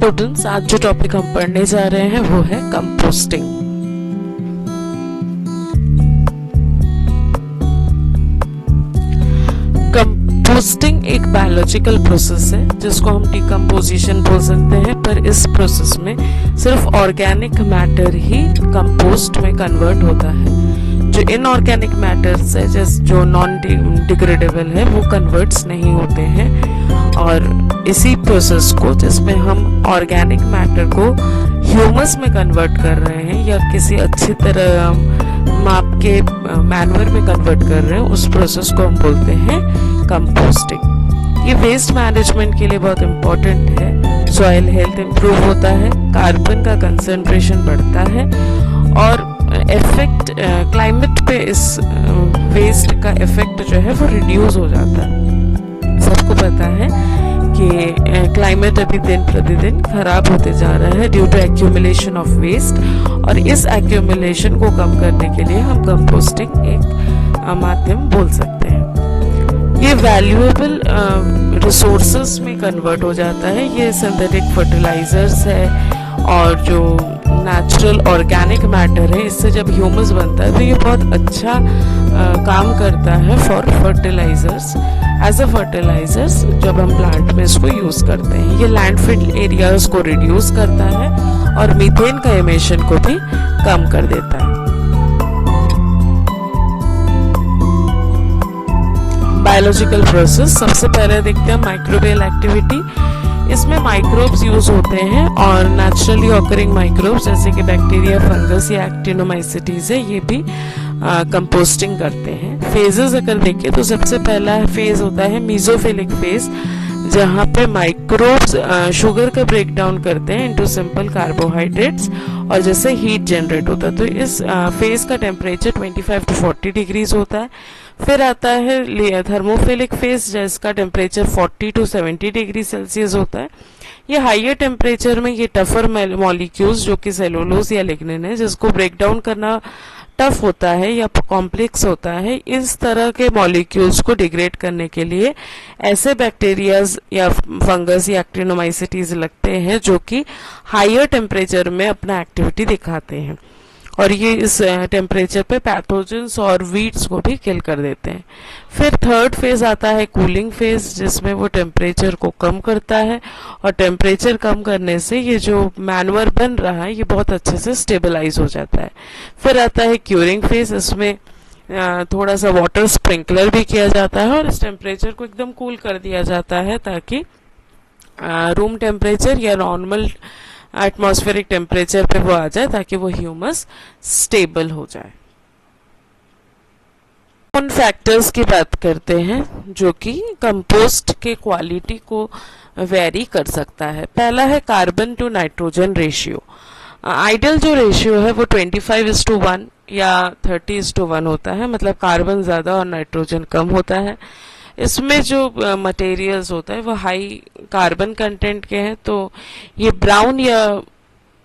Students, आज जो topic हम पढ़ने जा रहे हैं वो है कंपोस्टिंग। कंपोस्टिंग एक बायोलॉजिकल प्रोसेस है जिसको हम डिकम्पोजिशन बोल सकते हैं, पर इस प्रोसेस में सिर्फ ऑर्गेनिक मैटर ही कंपोस्ट में कन्वर्ट होता है। जो इनऑर्गेनिक मैटर्स है जैसे जो नॉन डिग्रेडेबल है वो कन्वर्ट्स नहीं होते हैं। और इसी प्रोसेस को जिसमें हम ऑर्गेनिक मैटर को ह्यूमस में कन्वर्ट कर रहे हैं या किसी अच्छी तरह माप के मैन्युअर में कन्वर्ट कर रहे हैं, उस प्रोसेस को हम बोलते हैं कंपोस्टिंग। ये वेस्ट मैनेजमेंट के लिए बहुत इम्पोर्टेंट है। सॉइल हेल्थ इम्प्रूव होता है, कार्बन का कंसंट्रेशन बढ़ता है और इफेक्ट क्लाइमेट पे इस वेस्ट का इफेक्ट जो है वो रिड्यूस हो जाता है। सबको पता है कि क्लाइमेट अभी दिन प्रतिदिन खराब होते जा रहा है due to accumulation of waste, और इस एक्यूमुलेशन को कम करने के लिए हम कंपोस्टिंग एक माध्यम बोल सकते हैं। ये वैल्यूएबल रिसोर्सेस में कन्वर्ट हो जाता है। ये सिंथेटिक फर्टिलाइजर्स है और जो नेचुरल ऑर्गेनिक मैटर है, इससे जब ह्यूमस बनता है तो ये बहुत अच्छा काम करता है for fertilisers, as a fertilisers जब हम प्लांट में इसको यूज करते हैं। ये लैंडफिल एरियाज को रिड्यूस करता है और मीथेन का एमिशन को भी कम कर देता है। बायोलॉजिकल प्रोसेस, सबसे पहले देखते हैं माइक्रोबियल एक्टिविटी। इसमें माइक्रोब्स यूज होते हैं और नेचुरली ऑकरिंग माइक्रोब्स जैसे कि बैक्टीरिया, फंगस या एक्टिनोमाइसिटीज है, ये भी कंपोस्टिंग करते हैं। फेजेस अगर देखें तो सबसे पहला फेज होता है मीजोफिलिक फेज, जहाँ पे माइक्रोब्स शुगर का ब्रेक डाउन करते हैं इनटू सिंपल कार्बोहाइड्रेट्स और जैसे हीट जनरेट होता है। तो इस फेज का टेम्परेचर 25 to 40 डिग्रीज होता है। फिर आता है थर्मोफिलिक फेज जिसका टेम्परेचर 40 to 70 डिग्री सेल्सियस होता है। ये हाइयर टेम्परेचर में ये टफर मॉलिक्यूल्स जो कि सेलुलोज या लिग्निन है जिसको ब्रेक डाउन करना टफ होता है या कॉम्प्लेक्स होता है, इस तरह के मॉलिक्यूल्स को डिग्रेड करने के लिए ऐसे बैक्टीरियाज या फंगस या एक्टिनोमाइसिटीज लगते हैं जो कि हाइयर टेम्परेचर में अपना एक्टिविटी दिखाते हैं और ये इस टेम्परेचर पे पैथोजेंस और वीड्स को भी किल कर देते हैं। फिर थर्ड फेज आता है कूलिंग फेज, जिसमें वो टेम्परेचर को कम करता है और टेम्परेचर कम करने से ये जो मैन्युअर बन रहा है ये बहुत अच्छे से स्टेबलाइज हो जाता है। फिर आता है क्यूरिंग फेज, इसमें थोड़ा सा वाटर स्प्रिंकलर भी किया जाता है और इस टेम्परेचर को एकदम कूल कर दिया जाता है ताकि रूम टेम्परेचर या नॉर्मल एटमॉस्फेरिक टेम्परेचर पे वो आ जाए ताकि वो ह्यूमस स्टेबल हो जाए। उन फैक्टर्स की बात करते हैं जो कि कंपोस्ट के क्वालिटी को वेरी कर सकता है। पहला है carbon to nitrogen ratio. Ideal जो रेशियो है वो 25:1 या 30:1 होता है, मतलब कार्बन ज्यादा और नाइट्रोजन कम होता है। इसमें जो मटेरियल्स होता है वो हाई कार्बन कंटेंट के हैं, तो ये ब्राउन या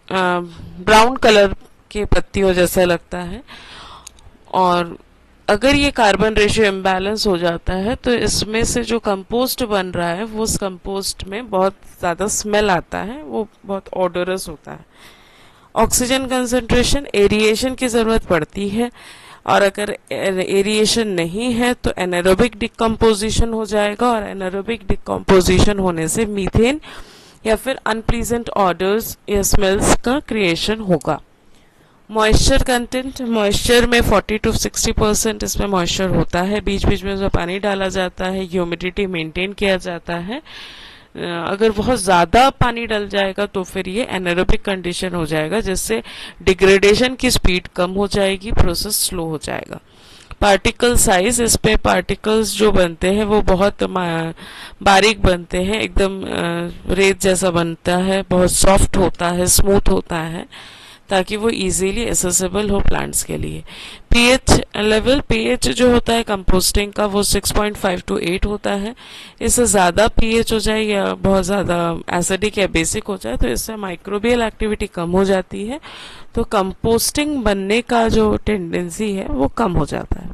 ब्राउन कलर के पत्तियों जैसा लगता है। और अगर ये कार्बन रेशियो इम्बैलेंस हो जाता है तो इसमें से जो कंपोस्ट बन रहा है वो उस कंपोस्ट में बहुत ज़्यादा स्मेल आता है, वो बहुत ऑडरस होता है। ऑक्सीजन कंसंट्रेशन, एरिएशन की ज़रूरत पड़ती है और अगर एरिएशन नहीं है तो एनारोबिक डिकम्पोजिशन हो जाएगा और एनारोबिक डिकम्पोजिशन होने से मीथेन या फिर अनप्लीजेंट ऑडर्स या स्मेल्स का क्रिएशन होगा। मॉइस्चर कंटेंट, मॉइस्चर में 40 to 60% इसमें मॉइस्चर होता है। बीच बीच में उसमें पानी डाला जाता है, ह्यूमिडिटी मेंटेन किया जाता है। अगर बहुत ज़्यादा पानी डल जाएगा तो फिर ये एनारोबिक कंडीशन हो जाएगा जिससे डिग्रेडेशन की स्पीड कम हो जाएगी, प्रोसेस स्लो हो जाएगा। पार्टिकल साइज, इस पे पार्टिकल्स जो बनते हैं वो बहुत बारीक बनते हैं, एकदम रेत जैसा बनता है, बहुत सॉफ्ट होता है, स्मूथ होता है ताकि वो इजीली एसेसिबल हो प्लांट्स के लिए। पीएच लेवल, पीएच जो होता है कंपोस्टिंग का वो 6.5 to 8 होता है। इससे ज़्यादा पीएच हो जाए या बहुत ज़्यादा एसिडिक या बेसिक हो जाए तो इससे माइक्रोबियल एक्टिविटी कम हो जाती है, तो कंपोस्टिंग बनने का जो टेंडेंसी है वो कम हो जाता है।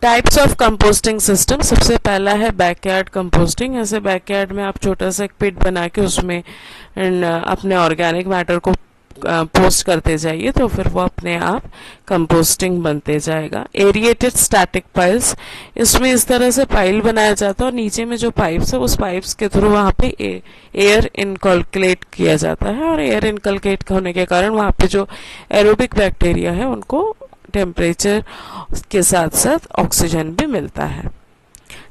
टाइप्स ऑफ कंपोस्टिंग सिस्टम, सबसे पहला है बैकयार्ड कंपोस्टिंग। ऐसे बैकयार्ड में आप छोटा सा एक पिट बना के उसमें अपने ऑर्गेनिक मैटर को पोस्ट करते जाइए तो फिर वो अपने आप कंपोस्टिंग बनते जाएगा। एरिएटेड स्टैटिक पाइल्स, इसमें इस तरह से पाइल बनाया जाता है और नीचे में जो पाइप्स है उस पाइप्स के थ्रू वहाँ पे एयर इनकलकेट किया जाता है और एयर इनकलकेट होने के कारण वहाँ पे जो एरोबिक बैक्टीरिया है उनको टेम्परेचर के साथ साथ ऑक्सीजन भी मिलता है।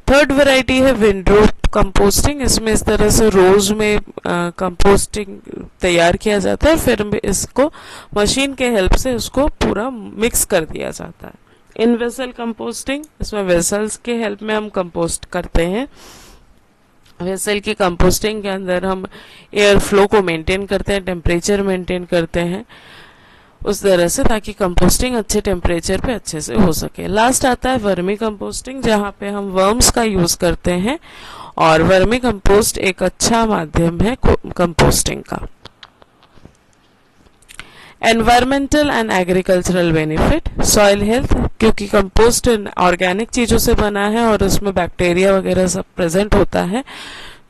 थर्ड वैरायटी है विंडो कंपोस्टिंग। इसमें इस तरह से रोज में कंपोस्टिंग तैयार किया जाता है, फिर इसको मशीन के हेल्प से इसको पूरा मिक्स कर दिया जाता है। इन वेसल कंपोस्टिंग, इसमें वेसल्स के हेल्प में हम कंपोस्ट करते हैं। वेसल की कंपोस्टिंग के अंदर हम एयर फ्लो को मेंटेन करते हैं, टेम्परेचर मेंटेन करते हैं उस तरह से, ताकि कंपोस्टिंग अच्छे टेम्परेचर पे अच्छे से हो सके। लास्ट आता है वर्मी कंपोस्टिंग, जहाँ पे हम वर्म्स का यूज करते हैं और वर्मी कंपोस्ट एक अच्छा माध्यम है कंपोस्टिंग का। Environmental and agricultural benefit, soil health, क्योंकि कंपोस्ट ऑर्गेनिक चीजों से बना है और उसमें बैक्टीरिया वगैरह सब प्रेजेंट होता है,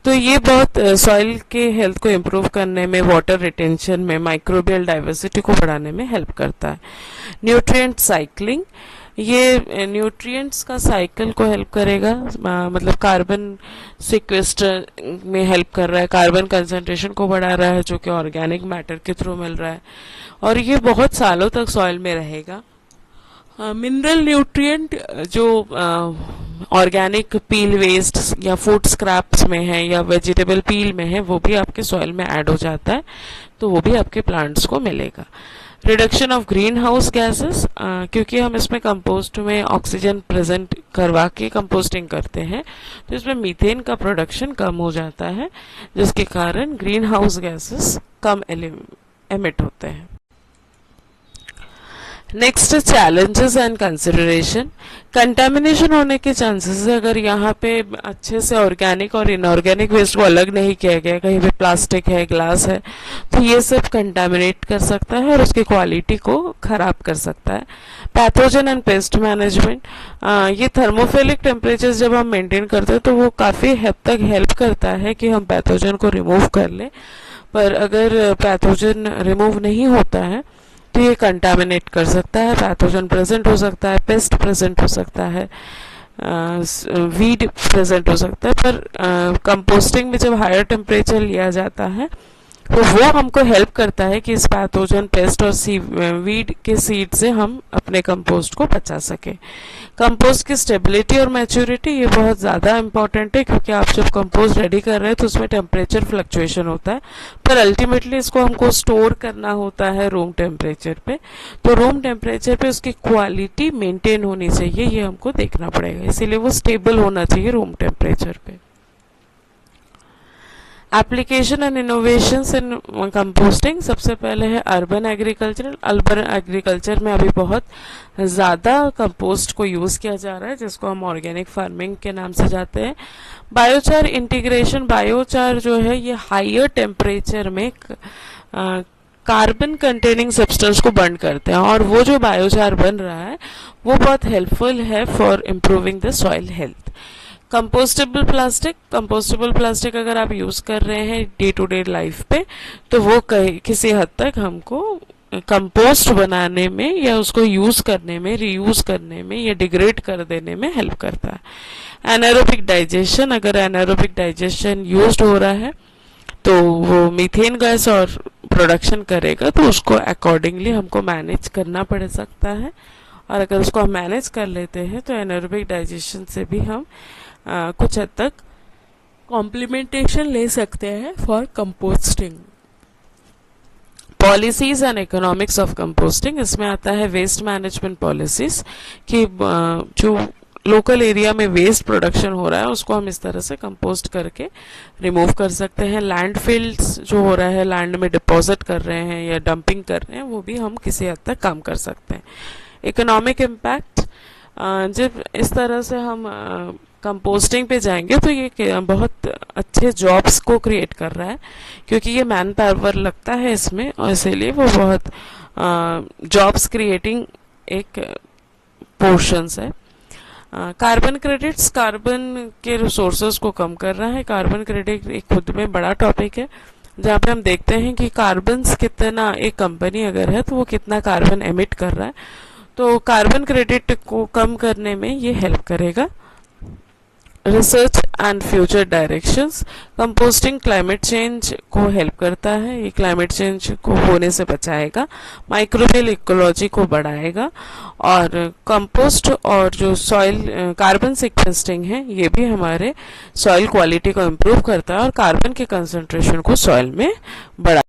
तो ये बहुत सॉइल के हेल्थ को इम्प्रूव करने में, वाटर रिटेंशन में, माइक्रोबियल डाइवर्सिटी को बढ़ाने में हेल्प करता है। न्यूट्रिएंट साइक्लिंग, ये न्यूट्रिएंट्स का साइकिल को हेल्प करेगा, मतलब कार्बन सिक्वेस्टर में हेल्प कर रहा है, कार्बन कंसंट्रेशन को बढ़ा रहा है जो कि ऑर्गेनिक मैटर के थ्रू मिल रहा है और ये बहुत सालों तक सॉइल में रहेगा। मिनरल न्यूट्रिएंट जो ऑर्गेनिक पील वेस्ट या फूड स्क्रैप्स में है या वेजिटेबल पील में है वो भी आपके सॉइल में ऐड हो जाता है, तो वो भी आपके प्लांट्स को मिलेगा। Reduction of green house gases, क्योंकि हम इसमें कंपोस्ट में ऑक्सीजन प्रेजेंट करवा के कंपोस्टिंग करते हैं तो इसमें मीथेन का प्रोडक्शन कम हो जाता है, जिसके कारण ग्रीन हाउस गैसेस कम एमिट होते हैं। Next challenges and consideration, contamination होने के चांसेस है अगर यहाँ पे अच्छे से ऑर्गेनिक और इनऑर्गेनिक वेस्ट को अलग नहीं किया गया, कहीं पे प्लास्टिक है, ग्लास है, तो ये सब कंटामिनेट कर सकता है और उसकी क्वालिटी को खराब कर सकता है। पैथोजन एंड पेस्ट मैनेजमेंट, ये थर्मोफिलिक टेम्परेचर जब हम मेंटेन करते हैं तो वो काफ़ी हद तक हेल्प करता है कि हम पैथोजन को रिमूव कर लें, पर अगर पैथोजन रिमूव नहीं होता है तो ये कंटामिनेट कर सकता है, पैथोजन प्रेजेंट हो सकता है, पेस्ट प्रेजेंट हो सकता है, वीड प्रेजेंट हो सकता है। पर कंपोस्टिंग में जब हायर टेम्परेचर लिया जाता है तो वो हमको हेल्प करता है कि इस पैथोजन, पेस्ट और वीड के सीड से हम अपने कंपोस्ट को बचा सके। कंपोस्ट की स्टेबिलिटी और मैच्योरिटी, ये बहुत ज़्यादा इंपॉर्टेंट है क्योंकि आप जब कंपोस्ट रेडी कर रहे हैं तो उसमें टेम्परेचर फ्लक्चुएशन होता है, पर अल्टीमेटली इसको हमको स्टोर करना होता है रूम टेम्परेचर पे, तो रूम टेम्परेचर पे उसकी क्वालिटी मेंटेन होनी चाहिए, ये हमको देखना पड़ेगा, इसीलिए वो स्टेबल होना चाहिए रूम टेम्परेचर पे। Application and innovations in composting, सबसे पहले है अर्बन एग्रीकल्चर। अर्बन एग्रीकल्चर में अभी बहुत ज़्यादा कंपोस्ट को यूज़ किया जा रहा है जिसको हम ऑर्गेनिक फार्मिंग के नाम से जाते हैं। बायोचार इंटीग्रेशन, बायोचार जो है ये हायर टेम्परेचर में कार्बन कंटेनिंग सब्सटेंस को बर्न करते हैं और वो जो बायोचार बन रहा है वो बहुत हेल्पफुल है for improving the soil health. Compostable plastic अगर आप यूज़ कर रहे हैं डे टू डे लाइफ पे तो वो किसी हद तक हमको कंपोस्ट बनाने में या उसको यूज़ करने में, रीयूज़ करने में या डिग्रेड कर देने में हेल्प करता है। एनारोबिक डाइजेशन, अगर एनारोबिक डाइजेशन यूज्ड हो रहा है तो वो मीथेन गैस और प्रोडक्शन करेगा, तो उसको अकॉर्डिंगली हमको मैनेज करना पड़ सकता है और अगर उसको हम मैनेज कर लेते हैं तो एनारोबिक डाइजेशन से भी हम कुछ हद तक कॉम्प्लीमेंटेशन ले सकते हैं for composting. Policies and economics of composting, इसमें आता है वेस्ट मैनेजमेंट पॉलिसीज कि जो लोकल एरिया में वेस्ट प्रोडक्शन हो रहा है उसको हम इस तरह से कंपोस्ट करके रिमूव कर सकते हैं। लैंडफिल्स जो हो रहा है, लैंड में डिपॉजिट कर रहे हैं या डंपिंग कर रहे हैं, वो भी हम किसी हद तक कम कर सकते हैं। इकोनॉमिक इम्पैक्ट, जब इस तरह से हम कंपोस्टिंग पे जाएंगे तो ये बहुत अच्छे जॉब्स को क्रिएट कर रहा है क्योंकि ये मैन पावर लगता है इसमें और इसीलिए वो बहुत जॉब्स क्रिएटिंग एक पोर्शंस है। कार्बन क्रेडिट्स कार्बन के रिसोर्सेज को कम कर रहा है। कार्बन क्रेडिट एक खुद में बड़ा टॉपिक है, जहाँ पे हम देखते हैं कि कार्बन कितना, एक कंपनी अगर है तो वो कितना कार्बन एमिट कर रहा है, तो कार्बन क्रेडिट को कम करने में ये हेल्प करेगा। Research and future directions, composting climate change को हेल्प करता है, ये क्लाइमेट चेंज को होने से बचाएगा, माइक्रोबियल इकोलॉजी को बढ़ाएगा, और कंपोस्ट और जो सॉइल कार्बन सिक्वेस्ट्रिंग है ये भी हमारे सॉइल क्वालिटी को इम्प्रूव करता है और कार्बन के कंसंट्रेशन को सॉइल में बढ़ा